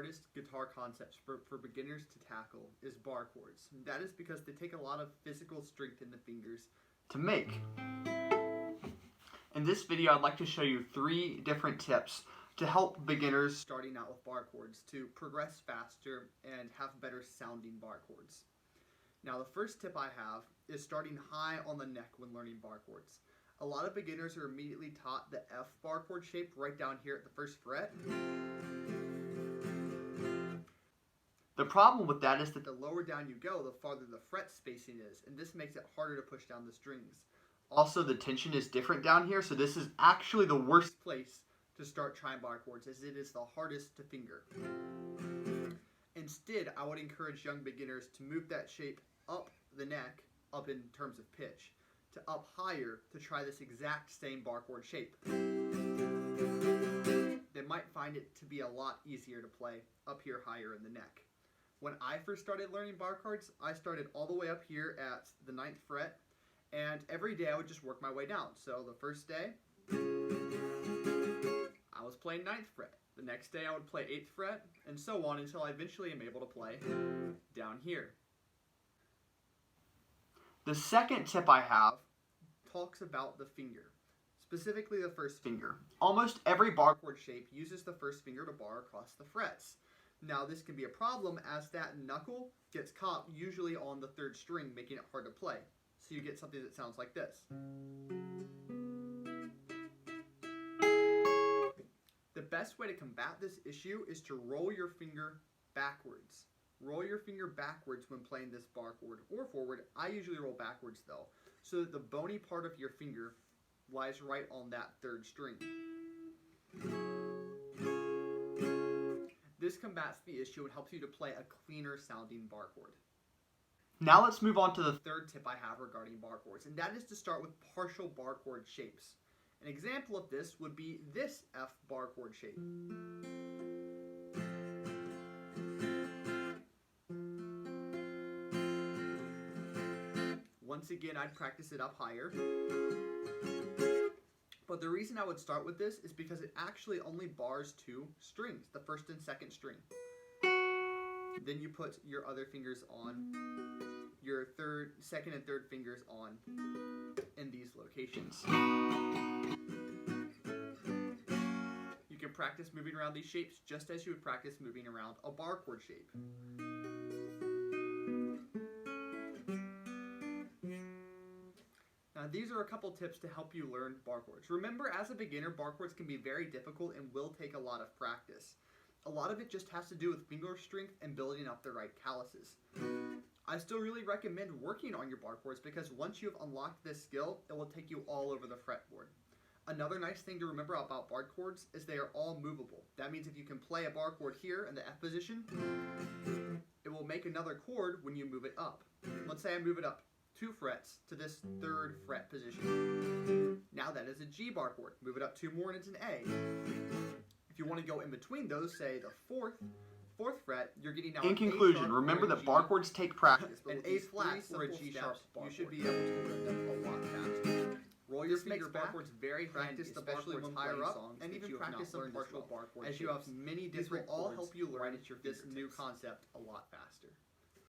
hardest guitar concepts for beginners to tackle is bar chords. That is because they take a lot of physical strength in the fingers to make. In this video, I'd like to show you 3 different tips to help beginners starting out with bar chords to progress faster and have better sounding bar chords. Now, the first tip I have is starting high on the neck when learning bar chords. A lot of beginners are immediately taught the F bar chord shape right down here at the first fret. The problem with that is that the lower down you go, the farther the fret spacing is, and this makes it harder to push down the strings. Also, the tension is different down here, so this is actually the worst place to start trying bar chords, as it is the hardest to finger. Instead, I would encourage young beginners to move that shape up the neck, up in terms of pitch, to up higher to try this exact same bar chord shape. They might find it to be a lot easier to play up here higher in the neck. When I first started learning bar chords, I started all the way up here at the 9th fret, and every day I would just work my way down. So the first day, I was playing 9th fret. The next day I would play 8th fret, and so on until I eventually am able to play down here. The second tip I have talks about the finger, specifically the first finger. Almost every bar chord shape uses the first finger to bar across the frets. Now, this can be a problem as that knuckle gets caught usually on the 3rd string, making it hard to play. So you get something that sounds like this. The best way to combat this issue is to roll your finger backwards. Roll your finger backwards when playing this bar chord, or forward. I usually roll backwards though, so that the bony part of your finger lies right on that 3rd string. This combats the issue and helps you to play a cleaner sounding bar chord. Now let's move on to the 3rd tip I have regarding bar chords, and that is to start with partial bar chord shapes. An example of this would be this F bar chord shape. Once again, I'd practice it up higher. But the reason I would start with this is because it actually only bars 2 strings, the 1st and 2nd string. Then you put your other fingers on, your 2nd and 3rd fingers on in these locations. You can practice moving around these shapes just as you would practice moving around a bar chord shape. Now, these are a couple tips to help you learn bar chords. Remember, as a beginner, bar chords can be very difficult and will take a lot of practice. A lot of it just has to do with finger strength and building up the right calluses. I still really recommend working on your bar chords because once you've unlocked this skill, it will take you all over the fretboard. Another nice thing to remember about bar chords is they are all movable. That means if you can play a bar chord here in the F position, it will make another chord when you move it up. Let's say I move it up 2 frets to this 3rd fret position. Now that is a G bar chord. Move it up 2 more and it's an A. If you want to go in between those, say the 4th fret, you're getting now. In conclusion, remember that bar chords take practice. An A flat or a G sharp bar chord, you should be able to learn them a lot faster. Roll your finger bar chords very handy, especially when higher up, and even practice some partial bar chords, as you have many different chords. All help you learn this new concept a lot faster.